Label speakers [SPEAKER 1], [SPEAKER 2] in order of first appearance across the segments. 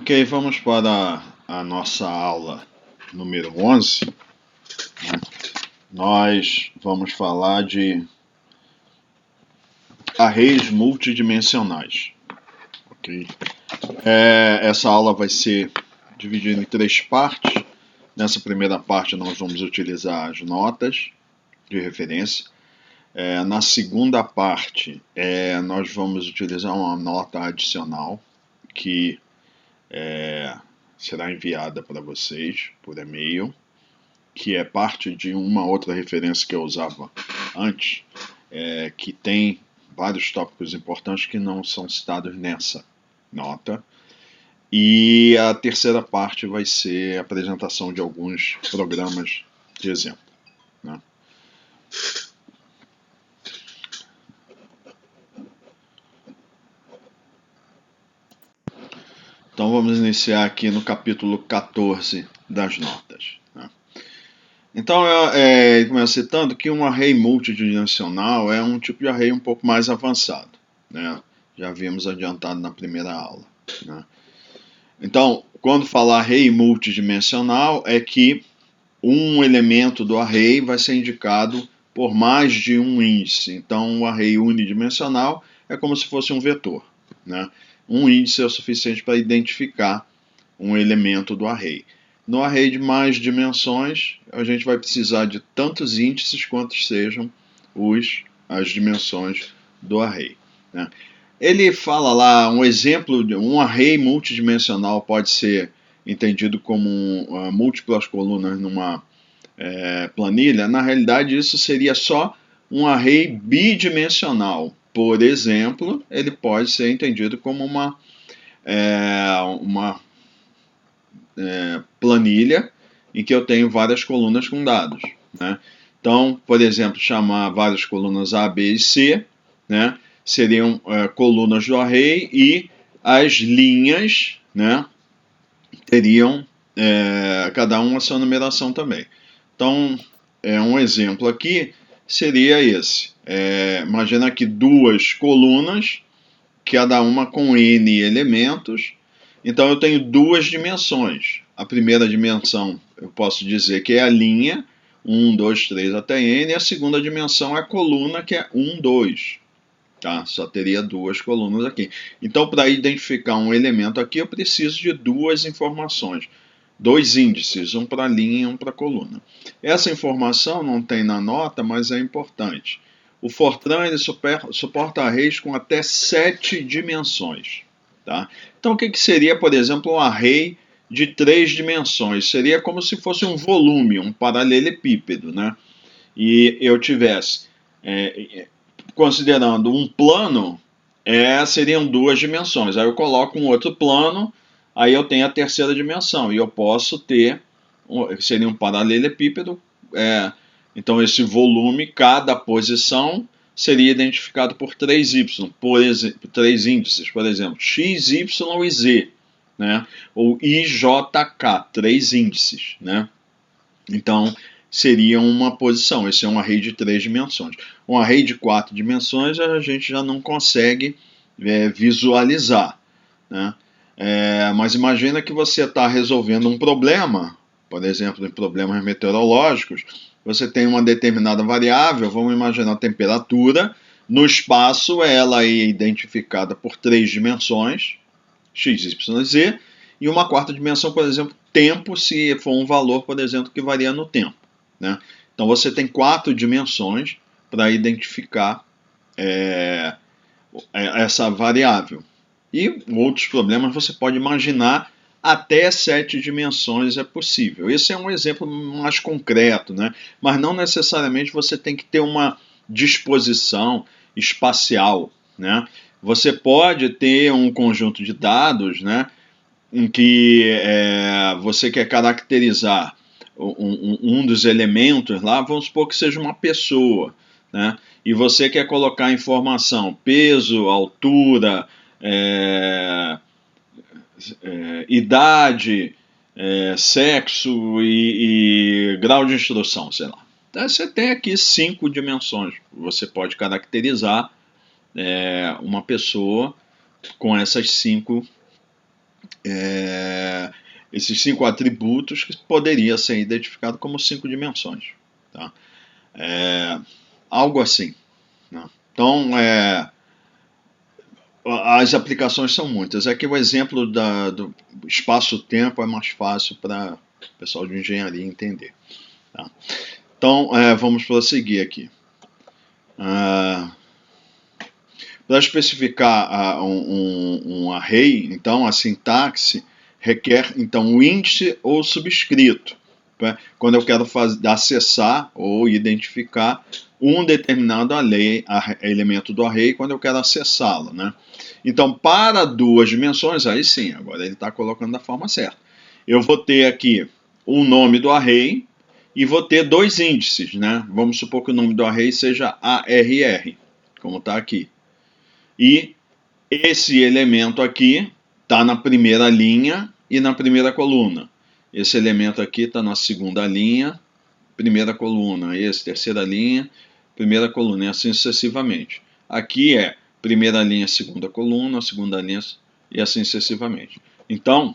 [SPEAKER 1] Ok, vamos para a nossa aula número 11. Nós vamos falar de arrays multidimensionais. Okay? Essa aula vai ser dividida em 3 partes. Nessa primeira parte nós vamos utilizar as notas de referência. Na segunda parte nós vamos utilizar uma nota adicional que será enviada para vocês por e-mail, que é parte de uma outra referência que eu usava antes, que tem vários tópicos importantes que não são citados nessa nota. E a terceira parte vai ser a apresentação de alguns programas de exemplo, né? Então vamos iniciar aqui no capítulo 14 das notas, né? Então, começa citando que um array multidimensional é um tipo de array um pouco mais avançado, né? Já havíamos adiantado na primeira aula, né? Então, quando falar array multidimensional, é que um elemento do array vai ser indicado por mais de um índice. Então, o array unidimensional é como se fosse um vetor, né? Um índice é o suficiente para identificar um elemento do array. No array de mais dimensões, a gente vai precisar de tantos índices quantos sejam as dimensões do array, né? Ele fala lá, um exemplo de um array multidimensional pode ser entendido como múltiplas colunas numa planilha. Na realidade, isso seria só um array bidimensional. Por exemplo, ele pode ser entendido como uma planilha em que eu tenho várias colunas com dados, né? Então, por exemplo, chamar várias colunas A, B e C, né, seriam colunas do array, e as linhas, né, teriam cada uma a sua numeração também. Então, um exemplo aqui seria esse. Imagina aqui duas colunas, cada uma com N elementos. Então eu tenho duas dimensões. A primeira dimensão eu posso dizer que é a linha, 1, 2, 3 até N, e a segunda dimensão é a coluna, que é 1, 2. Tá? Só teria duas colunas aqui. Então, para identificar um elemento aqui, eu preciso de duas informações. Dois índices, um para a linha e um para a coluna. Essa informação não tem na nota, mas é importante. O Fortran ele suporta arrays com até 7 dimensões. Tá? Então, o que seria, por exemplo, um array de 3 dimensões? Seria como se fosse um volume, um paralelepípedo, né? E eu tivesse, considerando um plano, seriam 2 dimensões. Aí eu coloco um outro plano, aí eu tenho a terceira dimensão, e eu posso ter, seria um paralelepípedo, então esse volume, cada posição, seria identificado por 3y, por exemplo, 3 índices, por exemplo, x, y e z, né? Ou IJK, 3 índices, né? Então, seria uma posição. Esse é um array de 3 dimensões. Um array de 4 dimensões a gente já não consegue visualizar, né? Mas imagina que você está resolvendo um problema, por exemplo, em problemas meteorológicos. Você tem uma determinada variável, vamos imaginar a temperatura. No espaço, ela é identificada por 3 dimensões, x, y, z, e uma quarta dimensão, por exemplo, tempo, se for um valor, por exemplo, que varia no tempo, né? Então você tem 4 dimensões para identificar essa variável. E outros problemas você pode imaginar até 7 dimensões é possível. Esse é um exemplo mais concreto, né? Mas não necessariamente você tem que ter uma disposição espacial, né? Você pode ter um conjunto de dados, né, em que você quer caracterizar um dos elementos lá, vamos supor que seja uma pessoa, né? E você quer colocar informação, peso, altura, idade, sexo e grau de instrução, sei lá. Então, você tem aqui 5 dimensões. Você pode caracterizar uma pessoa com essas 5 esses 5 atributos que poderia ser identificado como 5 dimensões. Tá? Algo assim. Né? Então, as aplicações são muitas. Aqui o exemplo do espaço-tempo é mais fácil para o pessoal de engenharia entender. Tá? Então, vamos prosseguir aqui. Para especificar um array, então a sintaxe requer então o índice ou subscrito, né? Quando eu quero acessar ou identificar um determinado elemento do array, quando eu quero acessá-lo, né? Então, para 2 dimensões, aí sim, agora ele está colocando da forma certa. Eu vou ter aqui o nome do array e vou ter 2 índices, né? Vamos supor que o nome do array seja ARR, como está aqui. E esse elemento aqui está na primeira linha e na primeira coluna. Esse elemento aqui está na segunda linha, primeira coluna. Esse, terceira linha, primeira coluna, e assim sucessivamente. Aqui é primeira linha, segunda coluna, segunda linha, e assim sucessivamente. Então,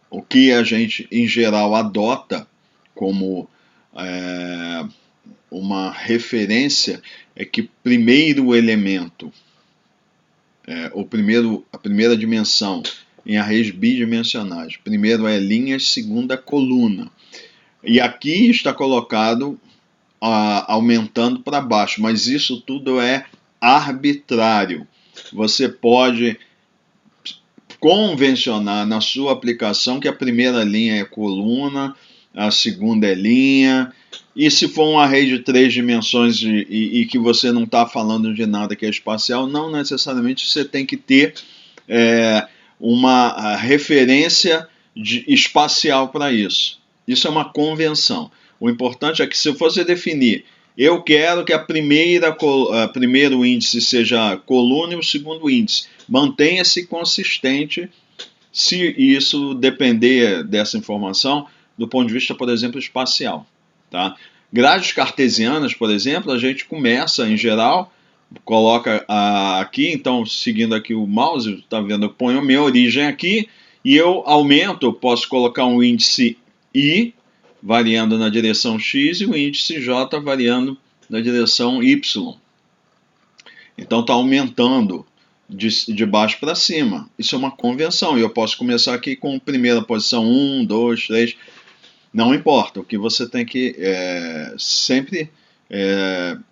[SPEAKER 1] o que a gente, em geral, adota como uma referência é que primeiro elemento, a primeira dimensão em arrays bidimensionais, primeiro é linhas, segunda coluna. E aqui está colocado aumentando para baixo, mas isso tudo é arbitrário. Você pode convencionar na sua aplicação que a primeira linha é coluna, a segunda é linha, e se for um array de 3 dimensões e que você não está falando de nada que é espacial, não necessariamente você tem que ter uma referência espacial para isso. Isso é uma convenção. O importante é que se você definir, eu quero que o primeiro índice seja coluna e o segundo índice, mantenha-se consistente se isso depender dessa informação do ponto de vista, por exemplo, espacial. Tá? Grades cartesianas, por exemplo, a gente começa, em geral, coloca aqui, então, seguindo aqui o mouse, está vendo, eu ponho a minha origem aqui e eu aumento, posso colocar um índice I variando na direção X e o índice J variando na direção Y. Então está aumentando de baixo para cima. Isso é uma convenção. E eu posso começar aqui com primeira posição 1, 2, 3. Não importa. O que você tem que sempre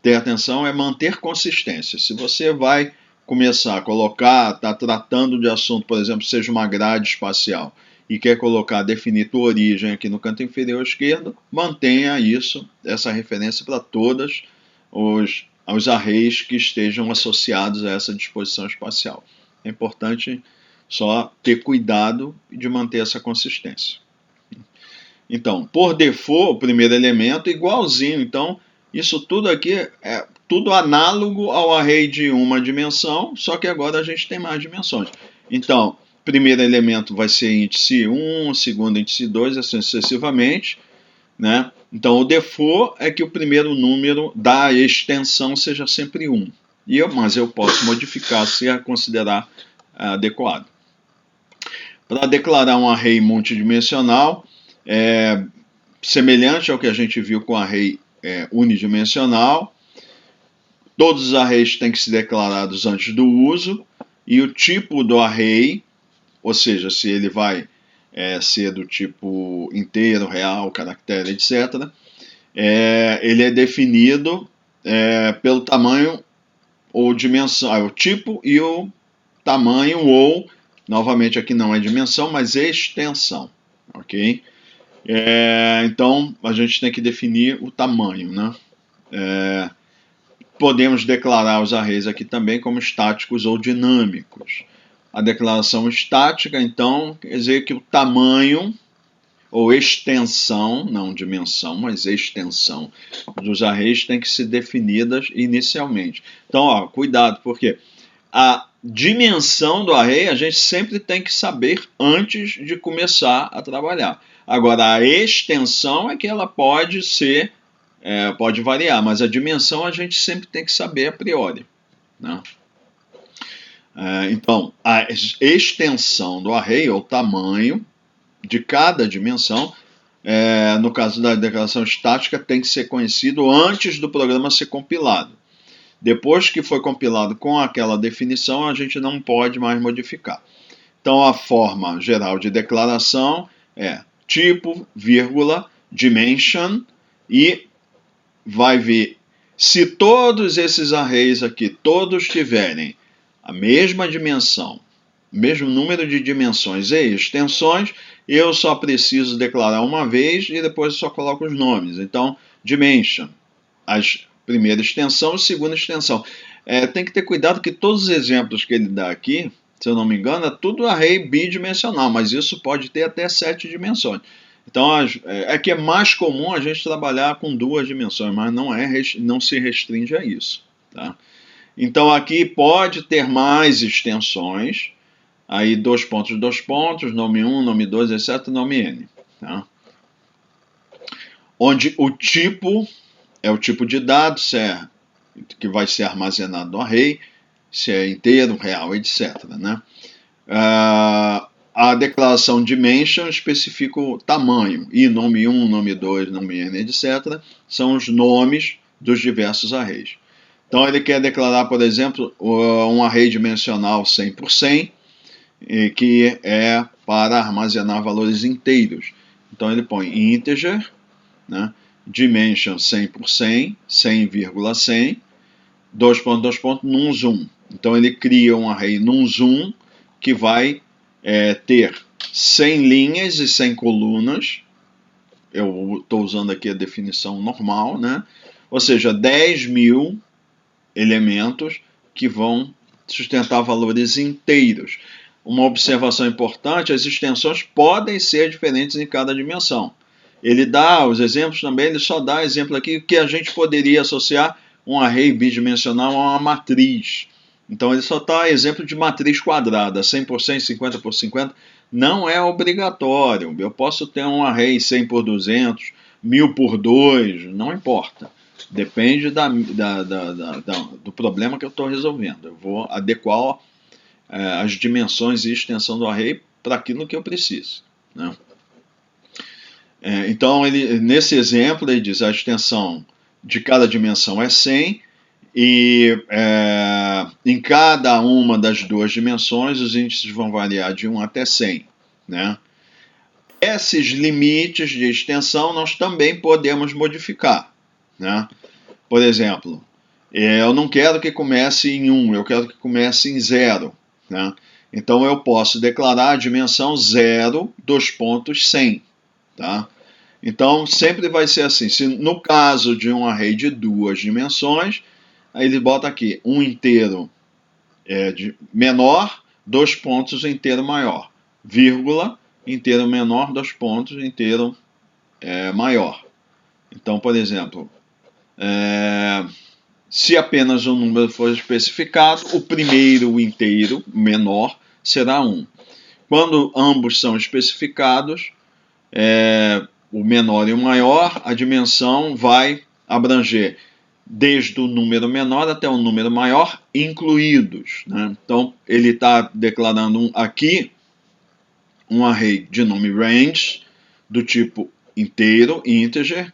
[SPEAKER 1] ter atenção é manter consistência. Se você vai começar a colocar, está tratando de assunto, por exemplo, seja uma grade espacial, e quer definir tua origem aqui no canto inferior esquerdo, mantenha essa referência para todos os arrays que estejam associados a essa disposição espacial. É importante só ter cuidado de manter essa consistência. Então, por default, o primeiro elemento é igualzinho. Então, isso tudo aqui é tudo análogo ao array de uma dimensão, só que agora a gente tem mais dimensões. Então, primeiro elemento vai ser índice 1, segundo índice 2, assim sucessivamente. Né? Então, o default é que o primeiro número da extensão seja sempre 1. Mas eu posso modificar se a considerar adequado. Para declarar um array multidimensional, semelhante ao que a gente viu com o array unidimensional, todos os arrays têm que ser declarados antes do uso, e o tipo do array, ou seja, se ele vai ser do tipo inteiro, real, caractere, etc., ele é definido pelo tamanho ou dimensão, o tipo e o tamanho, ou, novamente aqui não é dimensão, mas extensão, ok? Então, a gente tem que definir o tamanho, né? Podemos declarar os arrays aqui também como estáticos ou dinâmicos. A declaração estática, então, quer dizer que o tamanho ou extensão, não dimensão, mas extensão dos arrays tem que ser definidas inicialmente. Então, cuidado, porque a dimensão do array a gente sempre tem que saber antes de começar a trabalhar. Agora, a extensão é que ela pode pode variar, mas a dimensão a gente sempre tem que saber a priori. Né? Então, a extensão do array, ou tamanho de cada dimensão, no caso da declaração estática, tem que ser conhecido antes do programa ser compilado. Depois que foi compilado com aquela definição, a gente não pode mais modificar. Então, a forma geral de declaração é tipo, vírgula, dimension, e vai ver se todos esses arrays aqui, todos tiverem a mesma dimensão, mesmo número de dimensões e extensões, eu só preciso declarar uma vez e depois eu só coloco os nomes. Então, dimension, a primeira extensão e segunda extensão. Tem que ter cuidado que todos os exemplos que ele dá aqui, se eu não me engano, é tudo array bidimensional, mas isso pode ter até 7 dimensões. Então, que é mais comum a gente trabalhar com 2 dimensões, mas não se restringe a isso. Tá? Então, aqui pode ter mais extensões, aí 2 pontos, nome 1, nome 2, etc., nome n. Tá? Onde o tipo é o tipo de dado, se é que vai ser armazenado no array, se é inteiro, real, etc. Né? A declaração dimension especifica o tamanho, e nome 1, nome 2, nome n, etc., são os nomes dos diversos arrays. Então ele quer declarar, por exemplo, um array dimensional 100 por 100, que é para armazenar valores inteiros. Então ele põe integer, né, dimension 100 por 100, 100,100, 2 pontos, num zoom. Então ele cria um array num zoom que vai ter 100 linhas e 100 colunas. Eu estou usando aqui a definição normal, né? Ou seja, 10.000 elementos que vão sustentar valores inteiros. Uma observação importante, as extensões podem ser diferentes em cada dimensão. Ele dá os exemplos também, ele só dá exemplo aqui que a gente poderia associar um array bidimensional a uma matriz. Então ele só está exemplo de matriz quadrada, 100 por 100, 50 por 50, não é obrigatório. Eu posso ter um array 100 por 200, 1000 por 2, não importa. Depende do problema que eu estou resolvendo. Eu vou adequar as dimensões e extensão do array para aquilo que eu preciso. Né? Então, nesse exemplo, ele diz a extensão de cada dimensão é 100 e em cada uma das 2 dimensões os índices vão variar de 1 até 100. Né? Esses limites de extensão nós também podemos modificar. Né? Por exemplo, eu não quero que comece em 1, eu quero que comece em 0. Né? Então eu posso declarar a dimensão 0 dos pontos 100. Tá? Então sempre vai ser assim. Se no caso de um array de 2 dimensões, aí ele bota aqui um inteiro menor, 2 pontos inteiro maior, vírgula, inteiro menor, 2 pontos inteiro maior. Então, por exemplo, se apenas um número for especificado, o primeiro inteiro menor será 1. Quando ambos são especificados, o menor e o maior, a dimensão vai abranger desde o número menor até o número maior, incluídos. Né? Então, ele está declarando aqui um array de nome range, do tipo inteiro, integer,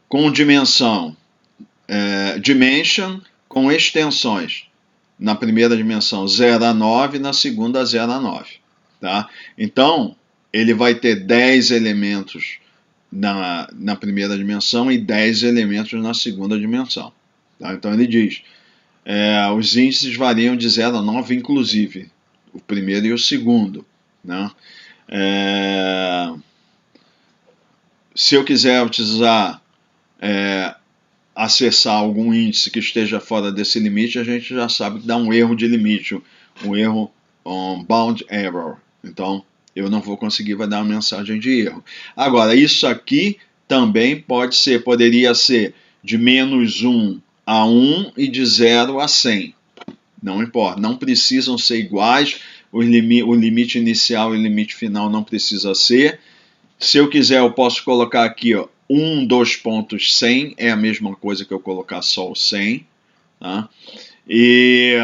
[SPEAKER 1] com dimensão dimension, com extensões. Na primeira dimensão 0 a 9, na segunda 0 a 9. Tá? Então, ele vai ter 10 elementos na primeira dimensão e 10 elementos na segunda dimensão. Tá? Então ele diz, os índices variam de 0 a 9, inclusive, o primeiro e o segundo. Né? Se eu quiser utilizar, acessar algum índice que esteja fora desse limite, a gente já sabe que dá um erro de limite, um erro, bound error. Então, eu não vou conseguir, vai dar uma mensagem de erro. Agora, isso aqui também poderia ser de -1 a 1 e de 0 a 100. Não importa, não precisam ser iguais, o limite inicial e o limite final não precisa ser. Se eu quiser, eu posso colocar aqui, 2 pontos 100, é a mesma coisa que eu colocar só o 100. Tá? E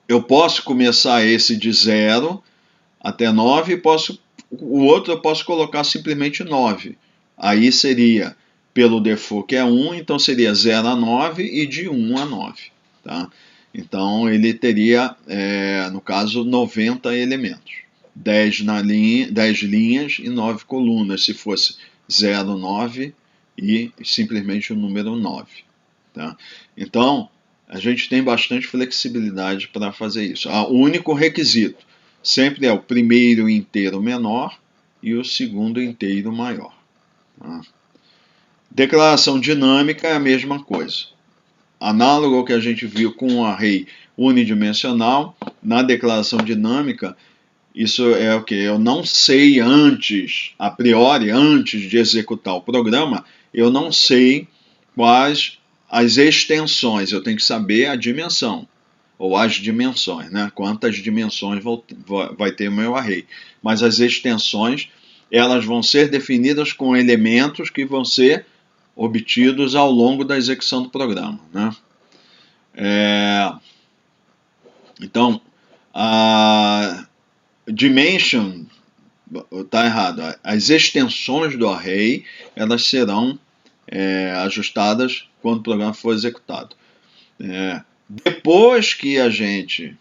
[SPEAKER 1] eu posso começar esse de 0 até 9, o outro eu posso colocar simplesmente 9. Aí seria, pelo default que é 1, então seria 0 a 9 e de 1 a 9. Tá? Então ele teria, no caso, 90 elementos. 10 linhas e 9 colunas, se fosse 0, 9 e simplesmente o número 9. Tá? Então, a gente tem bastante flexibilidade para fazer isso. O único requisito sempre é o primeiro inteiro menor e o segundo inteiro maior. Tá? Declaração dinâmica é a mesma coisa. Análogo ao que a gente viu com o array unidimensional, na declaração dinâmica, isso é o que? Eu não sei antes, a priori, antes de executar o programa, eu não sei quais as extensões, eu tenho que saber a dimensão, ou as dimensões, né? Quantas dimensões vai ter o meu array. Mas as extensões, elas vão ser definidas com elementos que vão ser obtidos ao longo da execução do programa, né? Então, a dimension está errado. As extensões do array, elas serão ajustadas quando o programa for executado. Depois que a gente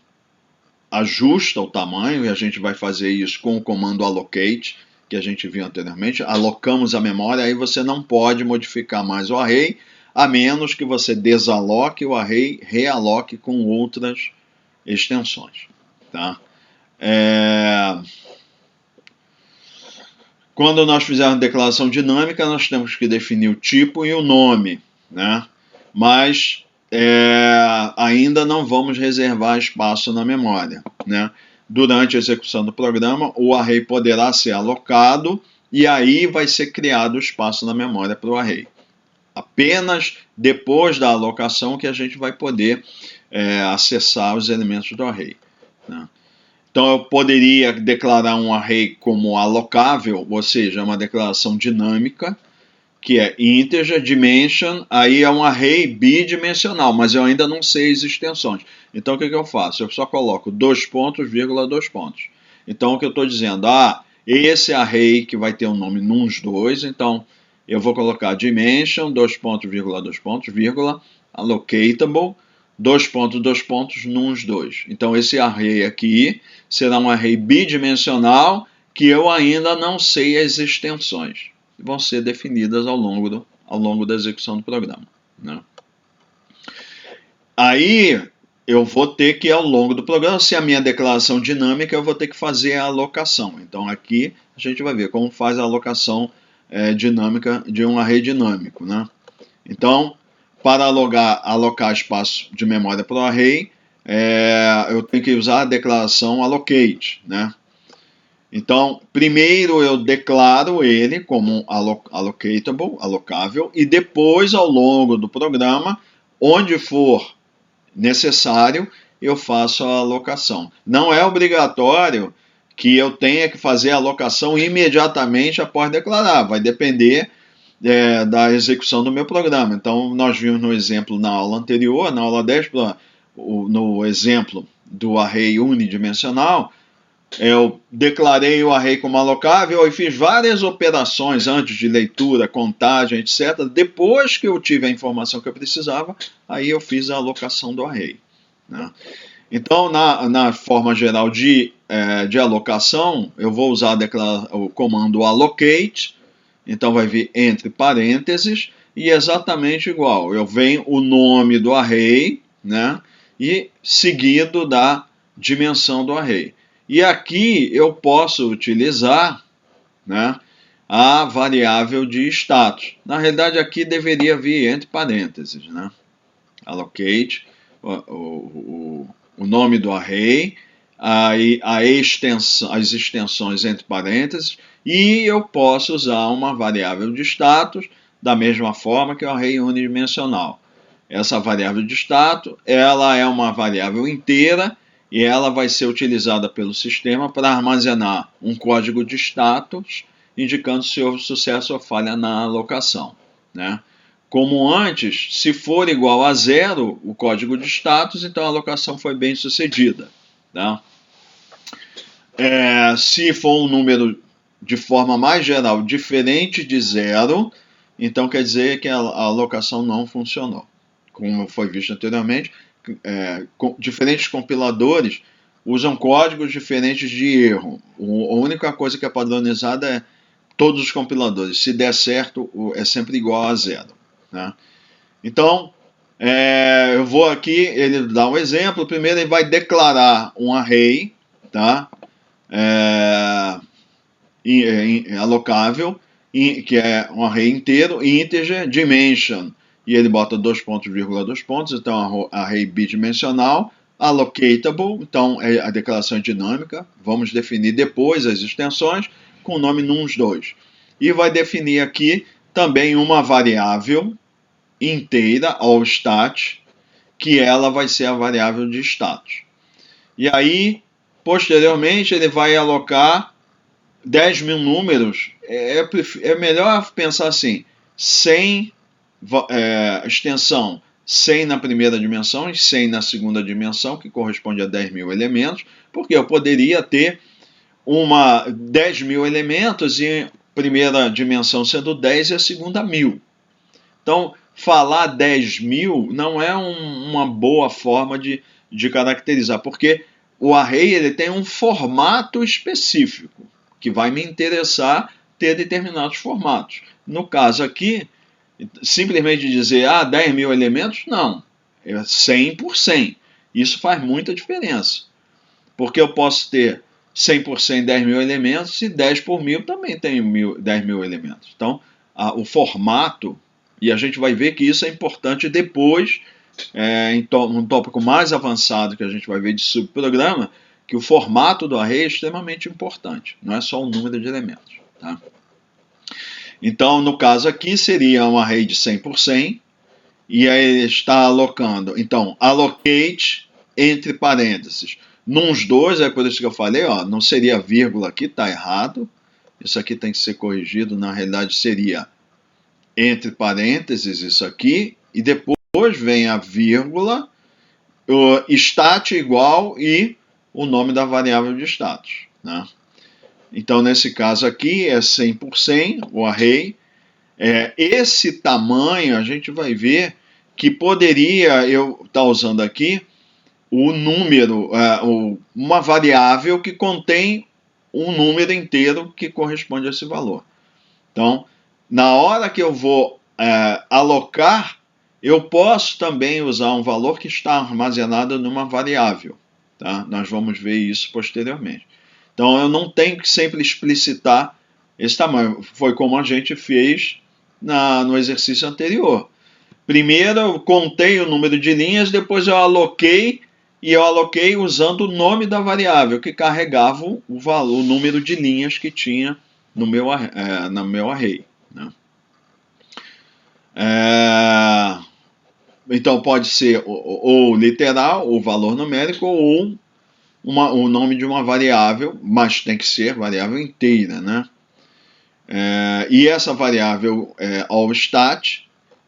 [SPEAKER 1] ajusta o tamanho, e a gente vai fazer isso com o comando allocate, que a gente viu anteriormente, alocamos a memória, aí você não pode modificar mais o array, a menos que você desaloque o array, realoque com outras extensões. Tá? Quando nós fizermos declaração dinâmica, nós temos que definir o tipo e o nome, né? Mas ainda não vamos reservar espaço na memória, né? Durante a execução do programa, o array poderá ser alocado e aí vai ser criado o espaço na memória para o array. Apenas depois da alocação que a gente vai poder acessar os elementos do array, né? Então eu poderia declarar um array como alocável, ou seja, uma declaração dinâmica, que é integer dimension, aí é um array bidimensional, mas eu ainda não sei as extensões. Então o que eu faço? Eu só coloco 2 pontos, vírgula, 2 pontos. Então o que eu estou dizendo? Esse array que vai ter um nome nuns2, então eu vou colocar dimension, 2 pontos, vírgula, 2 pontos, vírgula, allocatable, 2 pontos, nuns2. Então esse array aqui será um array bidimensional que eu ainda não sei as extensões. Vão ser definidas ao longo da execução do programa, né? Aí eu vou ter que, ao longo do programa, se a minha declaração dinâmica, eu vou ter que fazer a alocação. Então aqui a gente vai ver como faz a alocação dinâmica de um array dinâmico, né? Então, para alocar espaço de memória para o array, eu tenho que usar a declaração allocate, né? Então, primeiro eu declaro ele como allocatable, alocável, e depois, ao longo do programa, onde for necessário, eu faço a alocação. Não é obrigatório que eu tenha que fazer a alocação imediatamente após declarar, vai depender da execução do meu programa. Então, nós vimos no exemplo na aula anterior, na aula 10, no exemplo do array unidimensional, eu declarei o array como alocável e fiz várias operações antes de leitura, contagem, etc. Depois que eu tive a informação que eu precisava, aí eu fiz a alocação do array, né? Então, na forma geral de alocação, eu vou usar o comando allocate, então vai vir entre parênteses, e exatamente igual. Eu venho o nome do array, né, e seguido da dimensão do array. E aqui eu posso utilizar, né, a variável de status. Na realidade, aqui deveria vir entre parênteses, né? Allocate, o nome do array, as extensões entre parênteses, e eu posso usar uma variável de status da mesma forma que o array unidimensional. Essa variável de status, ela é uma variável inteira e ela vai ser utilizada pelo sistema para armazenar um código de status indicando se houve sucesso ou falha na alocação, né? como antes, se for igual a 0, o código de status, então a alocação foi bem sucedida. Tá? Se for um número de forma mais geral diferente de 0, então quer dizer que a alocação não funcionou. Como foi visto anteriormente, diferentes compiladores usam códigos diferentes de erro. A única coisa que é padronizada é todos os compiladores. Se der certo, é sempre igual a 0. Né? Então, eu vou aqui, ele dá um exemplo. Primeiro ele vai declarar um array, tá? Alocável, que é um array inteiro, integer, dimension, e ele bota 2 pontos, vírgula 2 pontos, então array bidimensional, allocatable, então a declaração é dinâmica, vamos definir depois as extensões com o nome nums2. E vai definir aqui também uma variável inteira, all stat, que ela vai ser a variável de status. E aí, posteriormente, ele vai alocar 10.000 números. É melhor pensar assim, 100 extensão 100 na primeira dimensão e 100 na segunda dimensão, que corresponde a 10.000 elementos, porque eu poderia ter 10.000 elementos e primeira dimensão sendo 10 e a segunda 1.000. Então, falar 10.000 não é uma boa forma de caracterizar, porque o array ele tem um formato específico, que vai me interessar ter determinados formatos. No caso aqui, simplesmente dizer 10.000 elementos, não, é 100 por 100. Isso faz muita diferença, porque eu posso ter 100 por 100 10.000 elementos e 10 por 1.000 também tem 10.000 elementos. Então, o formato, e a gente vai ver que isso é importante depois, em um tópico mais avançado que a gente vai ver de subprograma, que o formato do array é extremamente importante, não é só o número de elementos. Tá? Então, no caso aqui, seria um array de 100 por 100, e aí ele está alocando. Então, allocate entre parênteses. Nums2, é por isso que eu falei, não seria vírgula aqui, está errado. Isso aqui tem que ser corrigido, na realidade seria entre parênteses isso aqui, e depois vem a vírgula, o stat igual e o nome da variável de status. Né? Então, nesse caso aqui, é 100 por 100, o array. Esse tamanho, a gente vai ver que poderia eu estar usando aqui o número, uma variável que contém um número inteiro que corresponde a esse valor. Então, na hora que eu vou alocar, eu posso também usar um valor que está armazenado numa variável. Tá? Nós vamos ver isso posteriormente. Então, eu não tenho que sempre explicitar esse tamanho. Foi como a gente fez no exercício anterior. Primeiro, eu contei o número de linhas, depois eu aloquei, e eu aloquei usando o nome da variável, que carregava o número de linhas que tinha no meu array. Né? Então pode ser ou literal, o valor numérico, ou o nome de uma variável, mas tem que ser variável inteira. Né? E essa variável allStat,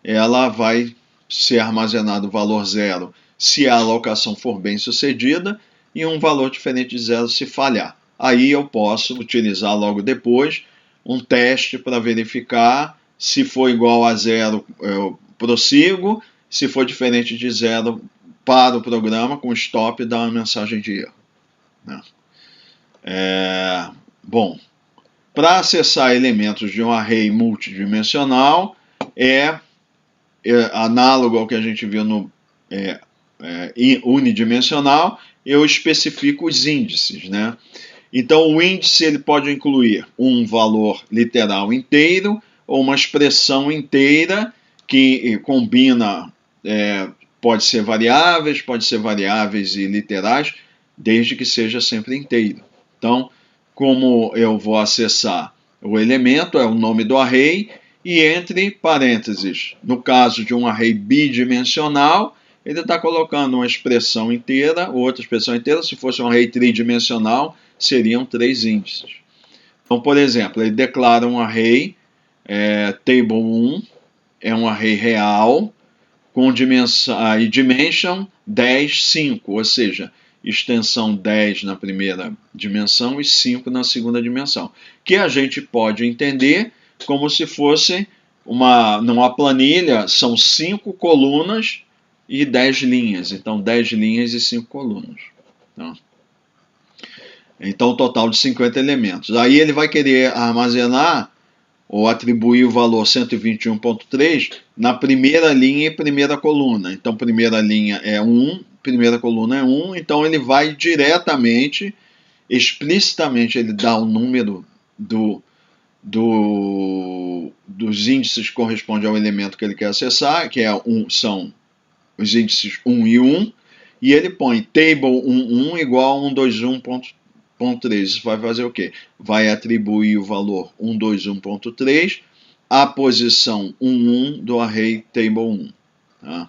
[SPEAKER 1] ela vai ser armazenado o valor 0 se a alocação for bem sucedida e um valor diferente de 0 se falhar. Aí eu posso utilizar logo depois um teste para verificar. Se for igual a 0, eu prossigo. Se for diferente de 0, paro o programa com stop e dá uma mensagem de erro. Né? Bom, para acessar elementos de um array multidimensional, análogo ao que a gente viu no unidimensional, eu especifico os índices. Né? Então, o índice ele pode incluir um valor literal inteiro ou uma expressão inteira que combina, pode ser variáveis e literais, desde que seja sempre inteiro. Então, como eu vou acessar o elemento, é o nome do array, e entre parênteses, no caso de um array bidimensional, ele está colocando uma expressão inteira, outra expressão inteira. Se fosse um array tridimensional, seriam 3 índices. Então, por exemplo, ele declara um array table1, é um array real com dimension 10, 5, ou seja, extensão 10 na primeira dimensão e 5 na segunda dimensão, que a gente pode entender como se fosse numa planilha, são 5 colunas e 10 linhas, então 10 linhas e 5 colunas. Então, total de 50 elementos. Aí ele vai querer armazenar ou atribuir o valor 121.3 na primeira linha e primeira coluna. Então, primeira linha é 1, primeira coluna é 1, então ele vai diretamente, explicitamente, ele dá o número dos índices que corresponde ao elemento que ele quer acessar, que são os índices 1 e 1, e ele põe table 11 igual a 121.3. Isso vai fazer o quê? Vai atribuir o valor 121.3 à posição 11 do array table 1. Tá?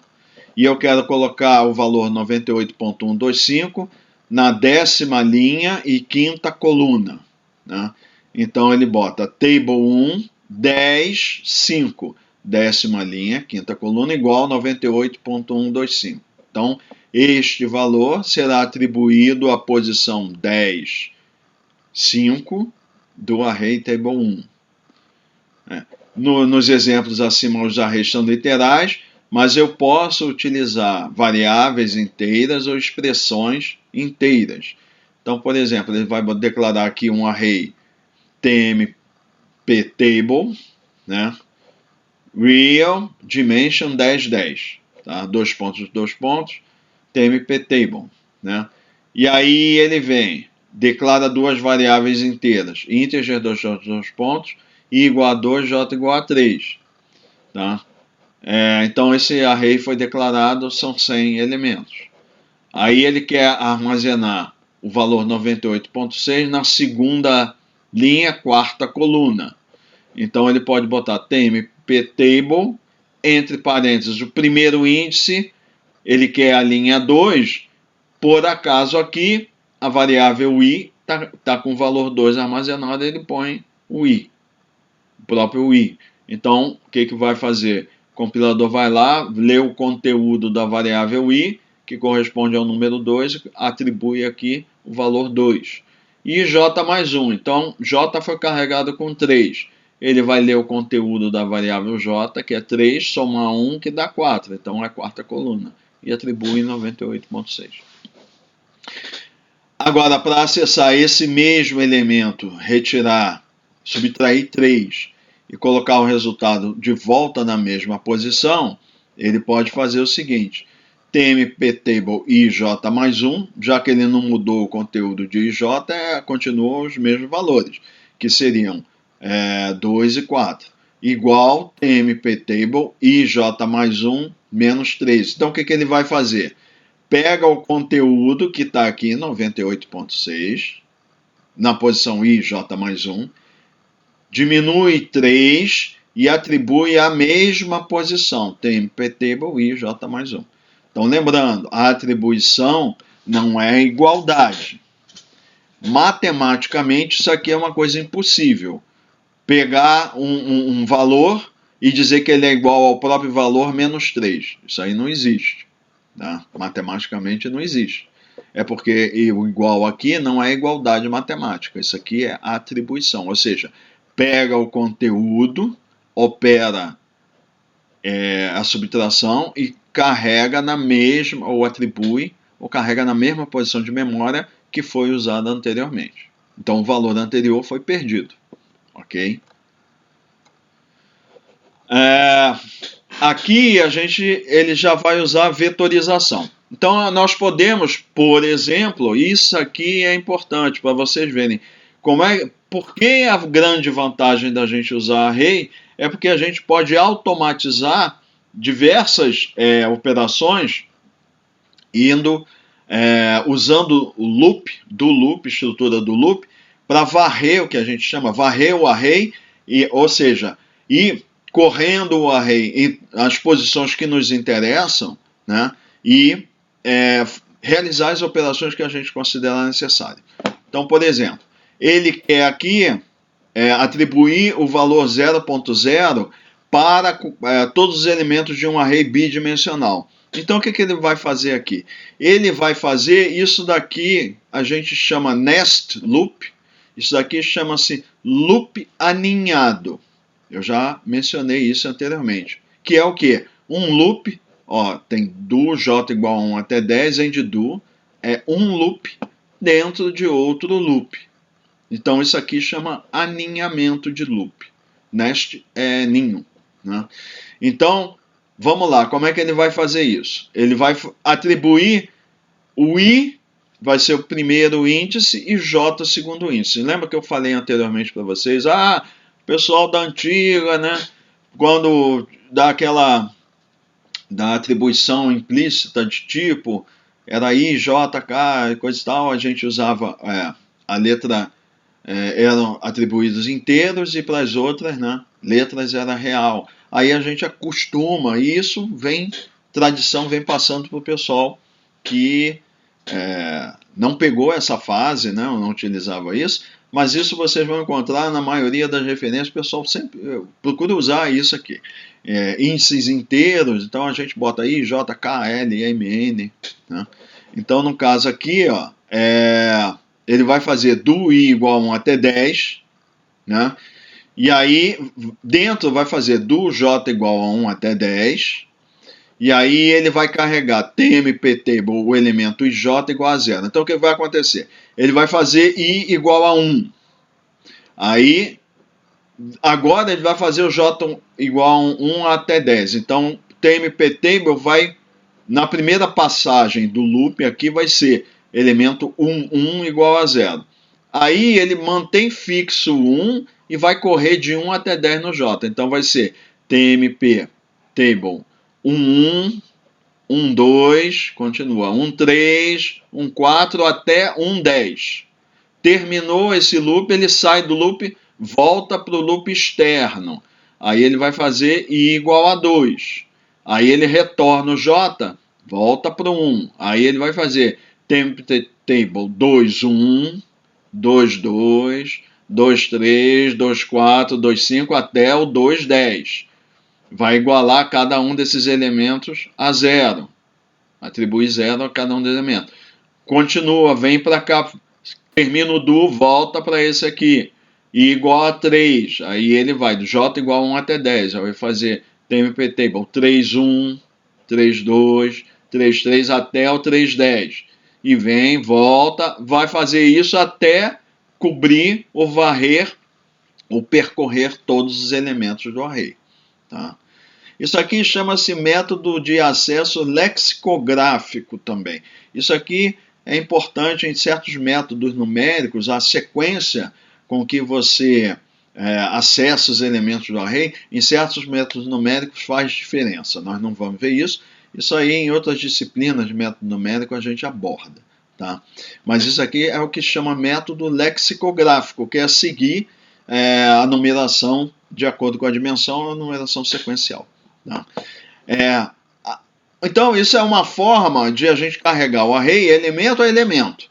[SPEAKER 1] E eu quero colocar o valor 98.125 na 10ª linha e 5ª coluna. Tá? Então ele bota table 1, 10, 5. 10ª linha, 5ª coluna, igual a 98.125. Então, este valor será atribuído à posição 10, 5 do array table 1. Nos exemplos acima, os arrays são literais, mas eu posso utilizar variáveis inteiras ou expressões inteiras. Então, por exemplo, ele vai declarar aqui um array tmptable, né? Real dimension 10, 10. Tá? 2 pontos, tmptable, né? E aí ele vem, declara duas variáveis inteiras, integer 2 pontos, i igual a 2, j igual a 3. Tá? Então esse array foi declarado, são 100 elementos. Aí ele quer armazenar o valor 98.6 na segunda linha, 4ª coluna. Então ele pode botar tmptable, entre parênteses, o primeiro índice, ele quer a linha 2, por acaso aqui a variável i está com o valor 2 armazenado, ele põe o i, o próprio i. Então o que vai fazer? O compilador vai lá, lê o conteúdo da variável i, que corresponde ao número 2, atribui aqui o valor 2. E j mais 1, então j foi carregado com 3. Ele vai ler o conteúdo da variável j, que é 3, somar 1, que dá 4. Então é a 4ª coluna. E atribui 98.6. Agora, para acessar esse mesmo elemento, retirar, subtrair 3 e colocar o resultado de volta na mesma posição, ele pode fazer o seguinte: tmptable ij mais 1, já que ele não mudou o conteúdo de ij, continuam os mesmos valores, que seriam 2 e 4, igual tmptable ij mais 1 menos 3. Então o que ele vai fazer? Pega o conteúdo que está aqui, 98.6, na posição ij mais 1, diminui 3 e atribui a mesma posição, tmptable ij mais 1. Então, lembrando, a atribuição não é igualdade. Matematicamente, isso aqui é uma coisa impossível. Pegar um valor e dizer que ele é igual ao próprio valor menos 3. Isso aí não existe. Tá? Matematicamente não existe. É porque o igual aqui não é igualdade matemática. Isso aqui é atribuição. Ou seja, pega o conteúdo, opera a subtração e carrega na mesma, ou atribui, ou carrega na mesma posição de memória que foi usada anteriormente. Então o valor anterior foi perdido. Ok? Aqui ele já vai usar a vetorização. Então nós podemos, por exemplo, isso aqui é importante para vocês verem por que a grande vantagem da gente usar array é porque a gente pode automatizar diversas operações usando o loop, estrutura do loop, para varrer o que a gente chama, varrer o array, ou seja, ir correndo o array as posições que nos interessam, né, e realizar as operações que a gente considera necessárias. Então, por exemplo, ele quer aqui atribuir o valor 0.0 para todos os elementos de um array bidimensional. Então o que ele vai fazer aqui? Ele vai fazer isso daqui, a gente chama nest loop, isso daqui chama-se loop aninhado. Eu já mencionei isso anteriormente. Que é o quê? Um loop, ó, tem do j igual a 1 até 10, end do, é um loop dentro de outro loop. Então isso aqui chama aninhamento de loop. Nest é ninho, né? Então, vamos lá, como é que ele vai fazer isso? Ele vai atribuir o i, vai ser o primeiro índice, e j o segundo índice. Lembra que eu falei anteriormente para vocês? Ah, o pessoal da antiga, né? Quando dá aquela da atribuição implícita de tipo, era i, j, k, coisa e tal, a gente usava a letra, eram atribuídos inteiros, e para as outras, né, letras era real. Aí a gente acostuma, e isso vem, tradição vem passando para o pessoal que não pegou essa fase, né, não utilizava isso, mas isso vocês vão encontrar na maioria das referências, o pessoal sempre procura usar isso aqui. Índices inteiros, então a gente bota I, J, K, L, M, N. Né? Então no caso aqui, ó, ele vai fazer do I igual a 1 até 10, né? E aí dentro vai fazer do J igual a 1 até 10, e aí ele vai carregar TMP table, o elemento IJ igual a 0. Então o que vai acontecer? Ele vai fazer I igual a 1. Aí, agora ele vai fazer o J igual a 1 até 10. Então, TMP table vai, na primeira passagem do loop aqui, vai ser elemento 1 igual a 0. Aí ele mantém fixo 1 e vai correr de 1 até 10 no J. Então vai ser TMP table 1, 2, continua, 3, 4 até 10. Terminou esse loop, ele sai do loop, volta para o loop externo. Aí ele vai fazer I igual a 2. Aí ele retorna o J, volta para o 1. Aí ele vai fazer temp table 2, 1, 2, 2, 2, 3, 2, 4, 2, 5 até o 2, 10. Vai igualar cada um desses elementos a 0. Atribui 0 a cada um dos elementos. Continua, vem para cá, termina o do, volta para esse aqui. I igual a 3. Aí ele vai do J igual a 1 até 10. Aí vai fazer TMP table 3, 1, 3, 2, 3, 3 até o 3, 10. E vem, volta, vai fazer isso até cobrir ou varrer ou percorrer todos os elementos do array. Tá? Isso aqui chama-se método de acesso lexicográfico também. Isso aqui é importante em certos métodos numéricos, a sequência com que você acessa os elementos do array, em certos métodos numéricos faz diferença. Nós não vamos ver isso. Isso aí em outras disciplinas de método numérico a gente aborda. Tá? Mas isso aqui é o que chama método lexicográfico, que é seguir a numeração de acordo com a dimensão, a numeração sequencial. Tá? Então, isso é uma forma de a gente carregar o array elemento a elemento.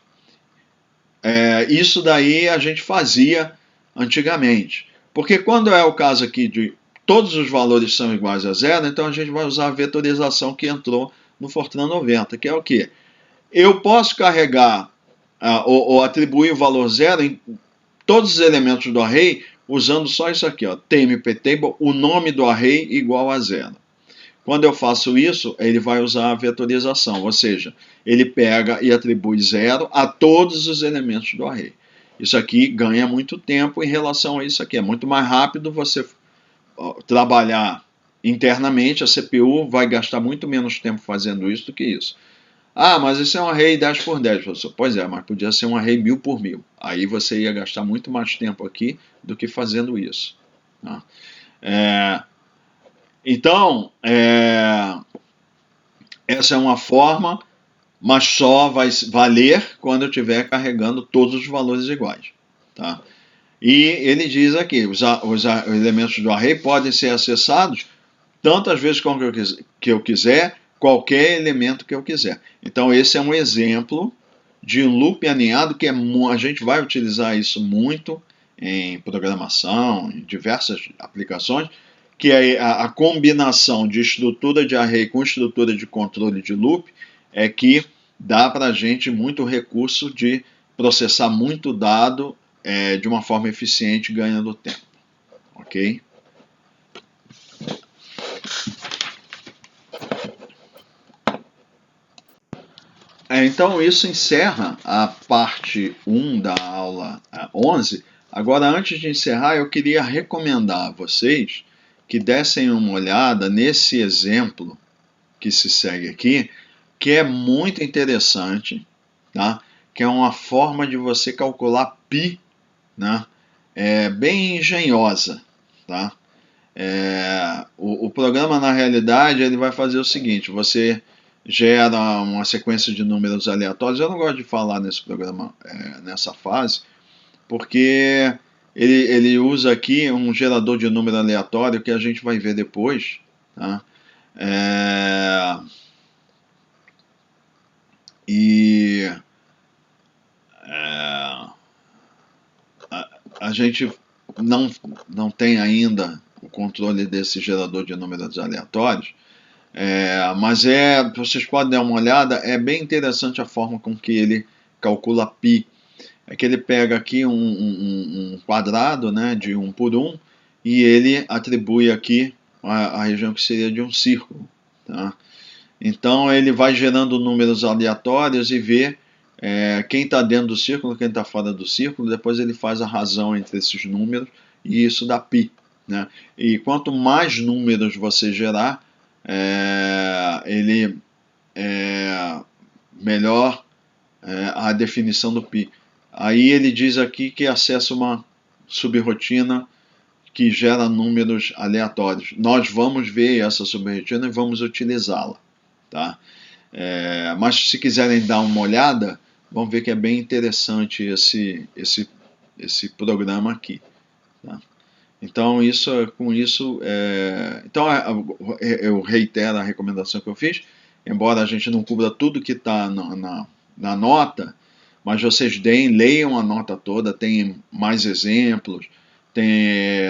[SPEAKER 1] Isso daí a gente fazia antigamente. Porque quando é o caso aqui de todos os valores são iguais a 0, então a gente vai usar a vetorização que entrou no Fortran 90, que é o quê? Eu posso carregar ou atribuir o valor 0 em todos os elementos do array usando só isso aqui, ó, TMP table, o nome do array igual a 0. Quando eu faço isso, ele vai usar a vetorização, ou seja, ele pega e atribui 0 a todos os elementos do array. Isso aqui ganha muito tempo em relação a isso aqui. É muito mais rápido você trabalhar internamente, a CPU vai gastar muito menos tempo fazendo isso do que isso. Ah, mas isso é um array 10 por 10, professor. Pois é, mas podia ser um array 1000 por 1000. Aí você ia gastar muito mais tempo aqui do que fazendo isso. Tá? Então, essa é uma forma, mas só vai valer quando eu estiver carregando todos os valores iguais. Tá? E ele diz aqui, os elementos do array podem ser acessados tantas vezes como eu quiser, qualquer elemento que eu quiser. Então esse é um exemplo de um loop aninhado que a gente vai utilizar isso muito em programação, em diversas aplicações, que é a combinação de estrutura de array com estrutura de controle de loop, é que dá para a gente muito recurso de processar muito dado de uma forma eficiente, ganhando tempo. Ok? Então, isso encerra a parte 1 da aula 11. Agora, antes de encerrar, eu queria recomendar a vocês que dessem uma olhada nesse exemplo que se segue aqui, que é muito interessante, tá? Que é uma forma de você calcular π, né? Bem engenhosa, tá? O programa, na realidade, ele vai fazer o seguinte: você gera uma sequência de números aleatórios. Eu não gosto de falar nesse programa, nessa fase, porque ele usa aqui um gerador de número aleatório que a gente vai ver depois, tá? E a gente não tem ainda o controle desse gerador de números aleatórios, mas vocês podem dar uma olhada, é bem interessante a forma com que ele calcula π. É que ele pega aqui um quadrado, né, de 1 por 1, e ele atribui aqui a região que seria de um círculo. Tá? Então ele vai gerando números aleatórios e vê quem está dentro do círculo, quem está fora do círculo, depois ele faz a razão entre esses números e isso dá π. Né? E quanto mais números você gerar, ele melhor a definição do π. Aí ele diz aqui que acessa uma subrotina que gera números aleatórios. Nós vamos ver essa subrotina e vamos utilizá-la. Tá? Mas se quiserem dar uma olhada, vão ver que é bem interessante esse programa aqui. Tá? Então, com isso, então eu reitero a recomendação que eu fiz, embora a gente não cubra tudo que está na nota, mas vocês leiam a nota toda, tem mais exemplos,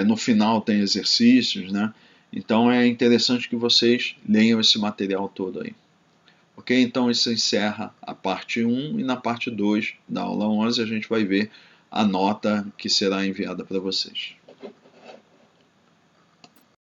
[SPEAKER 1] no final tem exercícios, né? Então é interessante que vocês leiam esse material todo aí. Ok? Então isso encerra a parte 1 e na parte 2 da aula 11 a gente vai ver a nota que será enviada para vocês.